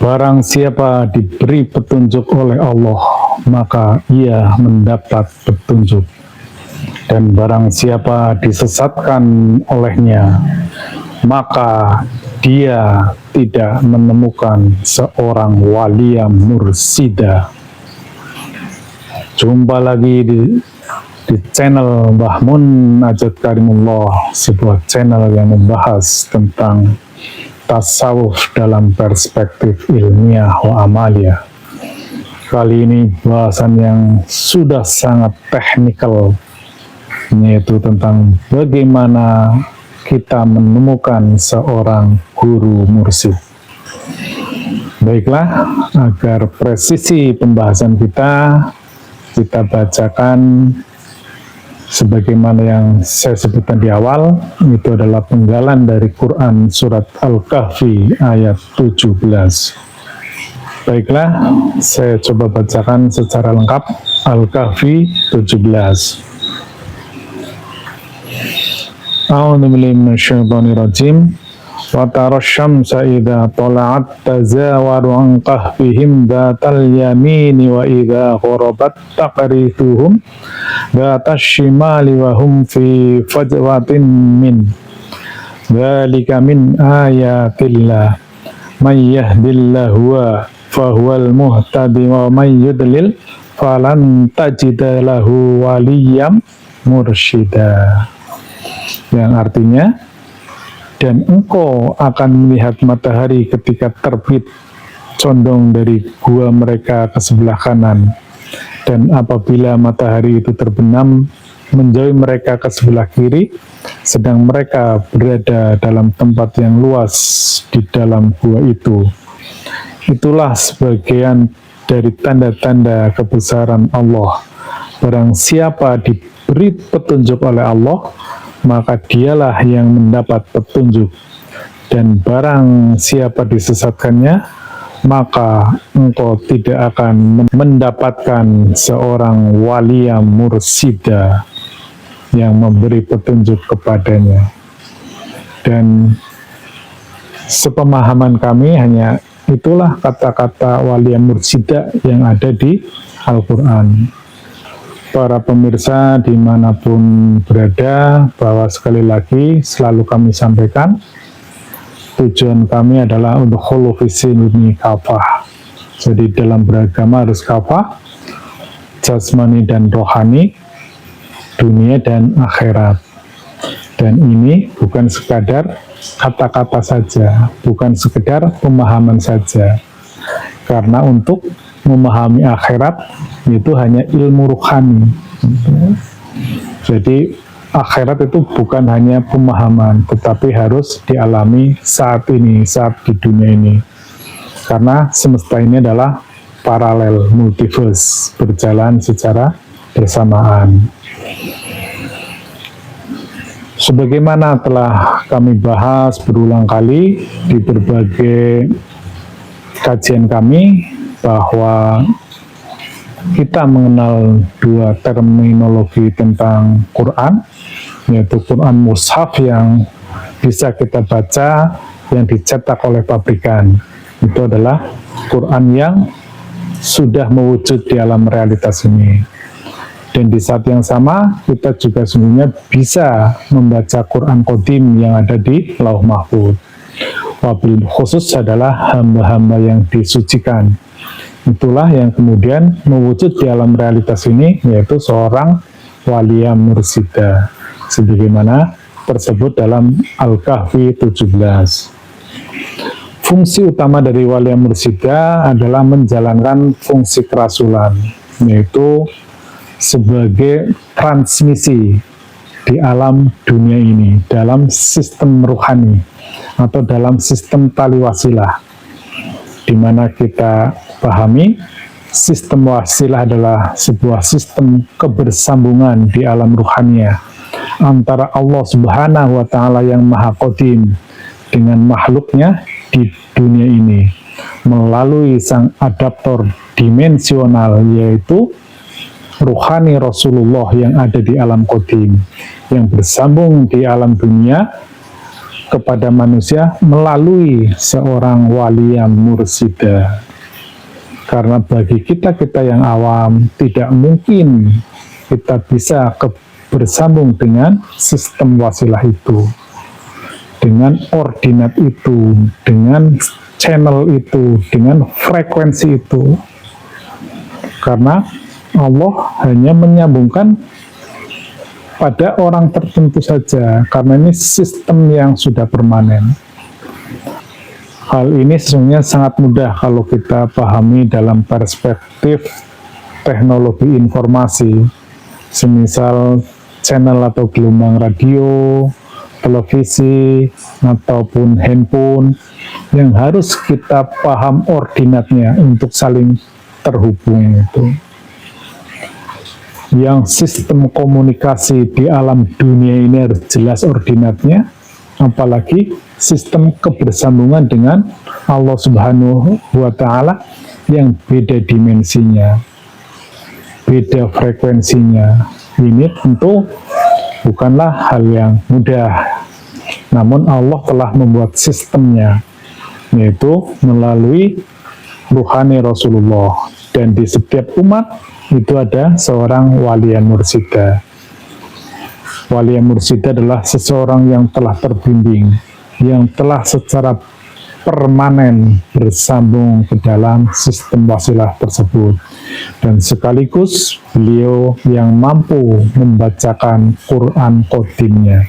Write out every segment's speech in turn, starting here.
Barang siapa diberi petunjuk oleh Allah, maka ia mendapat petunjuk. Dan barang siapa disesatkan olehnya, maka dia tidak menemukan seorang waliya mursida. Jumpa lagi di channel Mbah Mun Najat Karimullah, sebuah channel yang membahas tentang tasawuf dalam perspektif ilmiah wa amalia. Kali ini bahasan yang sudah sangat teknikal, yaitu tentang bagaimana kita menemukan seorang guru mursyid. Baiklah, agar presisi pembahasan kita bacakan sebagaimana yang saya sebutkan di awal. Itu adalah penggalan dari Quran surat Al-Kahfi ayat 17. Baiklah, saya coba bacakan secara lengkap Al-Kahfi 17. A'udzubillahi minasyaitonirrajim. Wa tara syamsa idza tala'at tazawaru an kahfihim dzatal yamini wa idza gharabat taqrituhum dzatas shimali wa hum fi fajwatin min dzalika min ayatillah may yahdillahu fahuwal muhtadi wa may yudlil falan tajida lahu waliyyan mursyida. Yang artinya, dan engkau akan melihat matahari ketika terbit condong dari gua mereka ke sebelah kanan, dan apabila matahari itu terbenam menjauhi mereka ke sebelah kiri, sedang mereka berada dalam tempat yang luas di dalam gua itu. Itulah sebagian dari tanda-tanda kebesaran Allah. Barang siapa diberi petunjuk oleh Allah, maka dialah yang mendapat petunjuk, dan barang siapa disesatkannya, maka engkau tidak akan mendapatkan seorang waliya mursida yang memberi petunjuk kepadanya. Dan sepemahaman kami hanya itulah kata-kata waliya mursida yang ada di Al-Quran. Para pemirsa dimanapun berada, bahwa sekali lagi selalu kami sampaikan, tujuan kami adalah untuk holofisini kafah. Jadi dalam beragama harus kafah, jasmani dan rohani, dunia dan akhirat. Dan ini bukan sekadar kata-kata saja, bukan sekedar pemahaman saja. Karena untuk memahami akhirat itu hanya ilmu ruhani. Jadi akhirat itu bukan hanya pemahaman, tetapi harus dialami saat ini, saat di dunia ini. Karena semesta ini adalah paralel, multiverse, berjalan secara bersamaan. Sebagaimana telah kami bahas berulang kali di berbagai kajian kami, bahwa kita mengenal dua terminologi tentang Quran, yaitu Quran mushaf yang bisa kita baca, yang dicetak oleh pabrikan. Itu adalah Quran yang sudah mewujud di alam realitas ini. Dan di saat yang sama, kita juga sebenarnya bisa membaca Quran Qadim yang ada di Lauh Mahfuz. Wabil khusus adalah hamba-hamba yang disucikan. Itulah yang kemudian mewujud di alam realitas ini, yaitu seorang waliya mursida, sebagaimana tersebut dalam Al-Kahfi 17. Fungsi utama dari waliya mursida adalah menjalankan fungsi kerasulan, yaitu sebagai transmisi di alam dunia ini, dalam sistem ruhani, atau dalam sistem tali wasilah, di mana kita pahami sistem wasilah adalah sebuah sistem kebersambungan di alam ruhania antara Allah Subhanahu wa Ta'ala yang Maha Qadim dengan makhluknya di dunia ini melalui sang adaptor dimensional, yaitu ruhani Rasulullah yang ada di alam Qadim, yang bersambung di alam dunia kepada manusia melalui seorang wali yang mursida. Karena bagi kita-kita yang awam, tidak mungkin kita bisa bersambung dengan sistem wasilah itu, dengan ordinat itu, dengan channel itu, dengan frekuensi itu. Karena Allah hanya menyambungkan pada orang tertentu saja, karena ini sistem yang sudah permanen. Hal ini sesungguhnya sangat mudah kalau kita pahami dalam perspektif teknologi informasi, semisal channel atau gelombang radio, televisi, ataupun handphone, yang harus kita paham ordinatnya untuk saling terhubung itu. Yang sistem komunikasi di alam dunia ini harus jelas ordinatnya, apalagi sistem kebersambungan dengan Allah Subhanahu wa Ta'ala yang beda dimensinya, beda frekuensinya. Ini tentu bukanlah hal yang mudah, namun Allah telah membuat sistemnya, yaitu melalui ruhani Rasulullah, dan di setiap umat itu ada seorang wali mursida. Wali mursida adalah seseorang yang telah terbimbing, yang telah secara permanen bersambung ke dalam sistem wasilah tersebut, dan sekaligus beliau yang mampu membacakan Quran Qadimnya,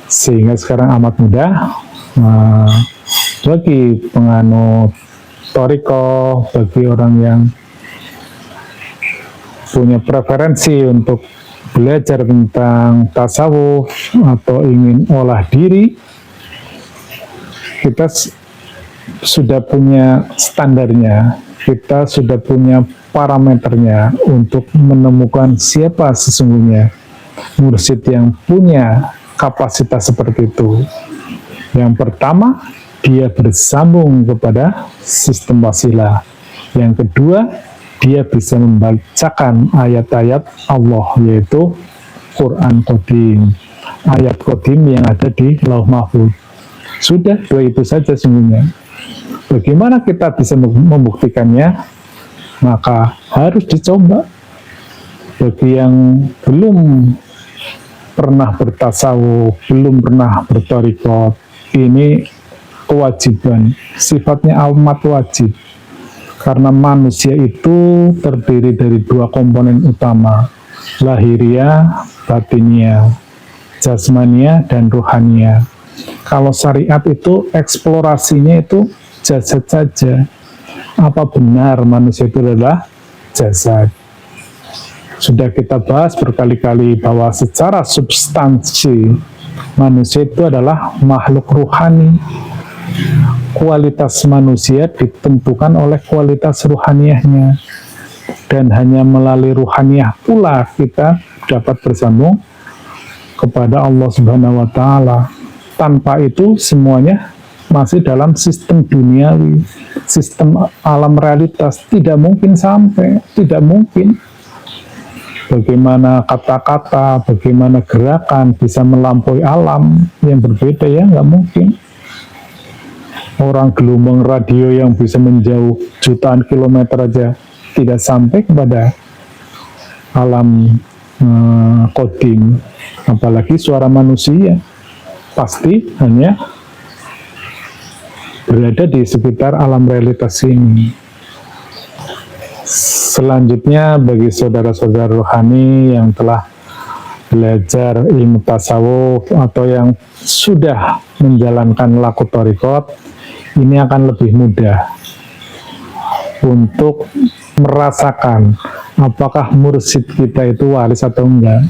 sehingga sekarang amat mudah bagi penganut thariqah, bagi orang yang punya preferensi untuk belajar tentang tasawuf atau ingin olah diri, kita sudah punya standarnya, kita sudah punya parameternya untuk menemukan siapa sesungguhnya mursyid yang punya kapasitas seperti itu. Yang pertama, dia bersambung kepada sistem wasilah. Yang kedua, dia bisa membacakan ayat-ayat Allah, yaitu Quran Qadim, ayat Qadim yang ada di Lauh Mahfuz. Sudah, dua itu saja sungguhnya. Bagaimana kita bisa membuktikannya? Maka harus dicoba. Bagi yang belum pernah bertasawuf, belum pernah berthariqah, ini kewajiban, sifatnya amat wajib. Karena manusia itu terdiri dari dua komponen utama, lahiriah, batiniah, jasmania, dan ruhaniah. Kalau syariat itu eksplorasinya itu jasad saja. Apa benar manusia itu adalah jasad? Sudah kita bahas berkali-kali bahwa secara substansi manusia itu adalah makhluk ruhani. Kualitas manusia ditentukan oleh kualitas ruhaniahnya, dan hanya melalui ruhaniah pula kita dapat bersambung kepada Allah Subhanahu wa Ta'ala. Tanpa itu semuanya masih dalam sistem duniawi, sistem alam realitas, tidak mungkin sampai, tidak mungkin. Bagaimana kata-kata, bagaimana gerakan bisa melampaui alam yang berbeda, ya nggak mungkin. Orang gelombang radio yang bisa menjauh jutaan kilometer aja tidak sampai kepada alam Qadim, apalagi suara manusia pasti hanya berada di sekitar alam realitas ini. Selanjutnya, bagi saudara-saudara rohani yang telah belajar ilmu tasawuf atau yang sudah menjalankan laku thariqat, ini akan lebih mudah untuk merasakan apakah mursyid kita itu waris atau enggak.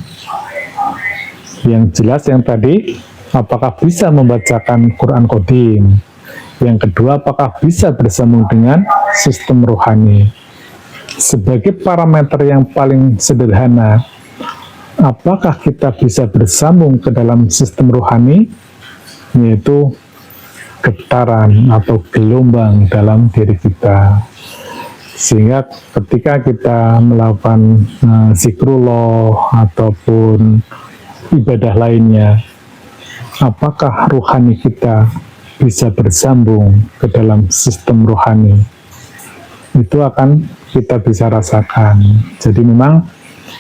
Yang jelas yang tadi, apakah bisa membacakan Quran Qadim. Yang kedua, apakah bisa bersambung dengan sistem rohani. Sebagai parameter yang paling sederhana, apakah kita bisa bersambung ke dalam sistem rohani, yaitu getaran atau gelombang dalam diri kita. Sehingga ketika kita melakukan zikrullah ataupun ibadah lainnya, apakah rohani kita bisa bersambung ke dalam sistem rohani, itu akan kita bisa rasakan. Jadi memang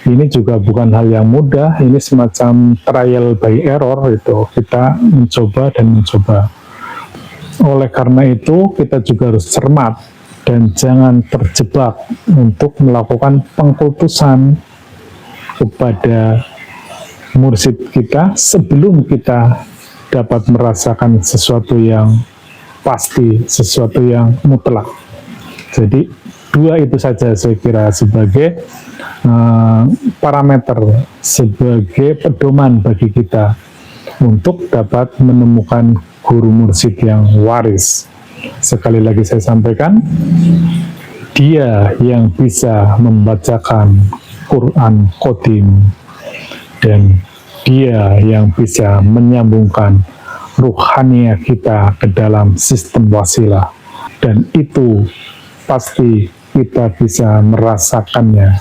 ini juga bukan hal yang mudah, ini semacam trial by error, itu kita mencoba dan mencoba. Oleh karena itu kita juga harus cermat dan jangan terjebak untuk melakukan pengkultusan kepada mursyid kita sebelum kita dapat merasakan sesuatu yang pasti, sesuatu yang mutlak. Jadi dua itu saja saya kira sebagai parameter, sebagai pedoman bagi kita untuk dapat menemukan guru mursyid yang waris. Sekali lagi saya sampaikan, dia yang bisa membacakan Quran Qadim, dan dia yang bisa menyambungkan ruhaniah kita ke dalam sistem wasilah, dan itu pasti kita bisa merasakannya.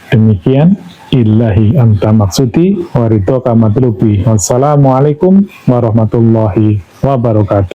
Demikian, ilahi anta maksudi wa ridhoka matlubi. Wassalamualaikum warahmatullahi wabarakatuh.